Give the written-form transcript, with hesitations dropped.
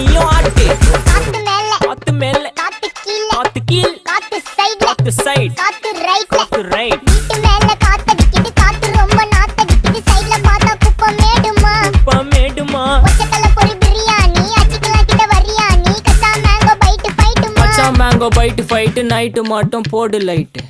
நீயும் ஆட்டு. காத்து மேல காத்து மேல காத்து கீழ காத்து கீழ் காத்து சைடுல காத்து சைடு காத்து ரைட்ல காத்து ரைட். வீட்டு மேல காத்தடிக்குது காத்து ரொம்ப நாத்தடிக்குது சைடுல பார்த்தா குப்பை மேடுமா மேடுமா ஒச்சக்கல்ல பொரி பிரியாணி அச்சிக்கலாம் கிட்ட வரியாணி கச்சா மேங்கோ பைட்டு ஃபைட்டுமா மச்சான் மேங்கோ பைட்டு ஃபைட்டு நைட்டு மட்டும் போடு லைட்டு.